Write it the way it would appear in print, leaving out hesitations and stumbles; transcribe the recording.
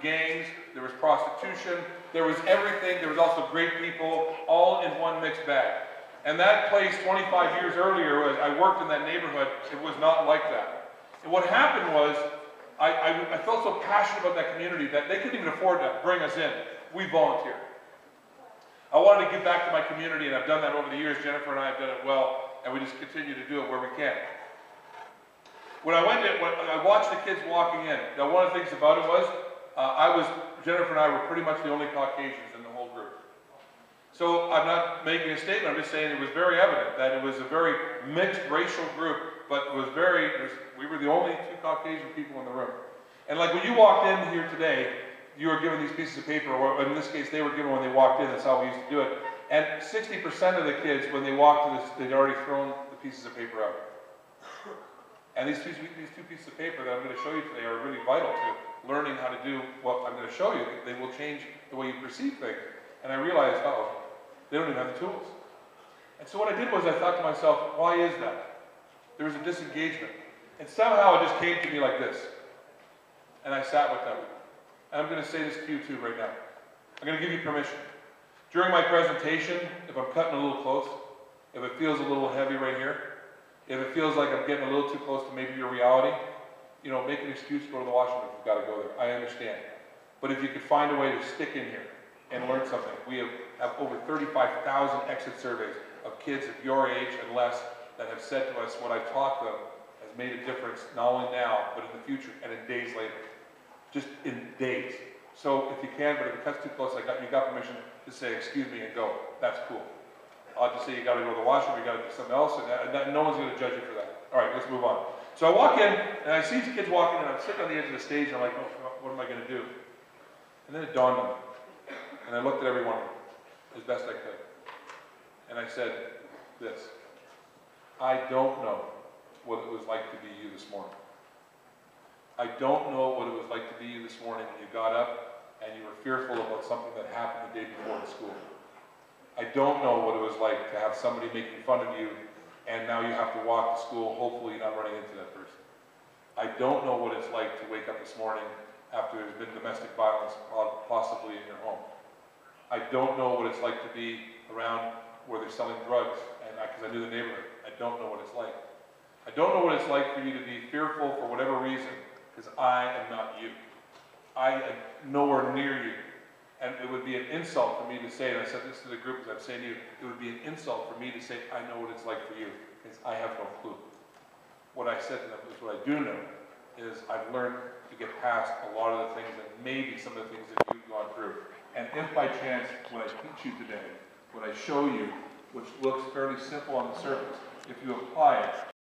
gangs, there was prostitution, there was everything, there was also great people, all in one mixed bag. And that place 25 years earlier, as I worked in that neighborhood, it was not like that. And what happened was, I felt so passionate about that community that they couldn't even afford to bring us in. We volunteered. I wanted to give back to my community, and I've done that over the years. Jennifer and I have done it well, and we just continue to do it where we can. When I watched the kids walking in, now one of the things about it was, Jennifer and I were pretty much the only Caucasians in the whole group. So I'm not making a statement, I'm just saying it was very evident that it was a very mixed racial group, but it was we were the only two Caucasian people in the room. And like when you walked in here today, you were given these pieces of paper, or in this case they were given when they walked in, that's how we used to do it. And 60% of the kids, when they walked to this, they'd already thrown the pieces of paper out. And these two pieces of paper that I'm going to show you today are really vital to learning how to do what I'm going to show you. They will change the way you perceive things. And I realized, they don't even have the tools. And so what I did was I thought to myself, why is that? There was a disengagement. And somehow it just came to me like this. And I sat with them. And I'm going to say this to you too right now. I'm going to give you permission. During my presentation, if I'm cutting a little close, if it feels a little heavy right here, if it feels like I'm getting a little too close to maybe your reality, make an excuse to go to the washroom if you've got to go there. I understand. But if you could find a way to stick in here and learn something. We have over 35,000 exit surveys of kids of your age and less that have said to us what I've taught them has made a difference, not only now, but in the future and in days later. Just in days. So if you can, but if it cuts too close, you got permission to say, excuse me, and go. That's cool. I'll just say you got to go to the washroom, you got to do something else, and no one's going to judge you for that. All right, let's move on. So I walk in, and I see these kids walking in, and I'm sitting on the edge of the stage, and I'm like, what am I going to do? And then it dawned on me. And I looked at every one of them as best I could. And I said this: I don't know what it was like to be you this morning. I don't know what it was like to be you this morning when you got up and you were fearful about something that happened the day before at school. I don't know what it was like to have somebody making fun of you and now you have to walk to school, hopefully not running into that person. I don't know what it's like to wake up this morning after there's been domestic violence possibly in your home. I don't know what it's like to be around where they're selling drugs, and because I knew the neighborhood. I don't know what it's like. I don't know what it's like for you to be fearful for whatever reason, because I am not you. I am nowhere near you. And it would be an insult for me to say, and I said this to the group as I'm saying to you, it would be an insult for me to say, I know what it's like for you, because I have no clue. What I said to them is what I do know is I've learned to get past a lot of the things that maybe some of the things that you've gone through. And if by chance what I teach you today, what I show you, which looks fairly simple on the surface, if you apply it,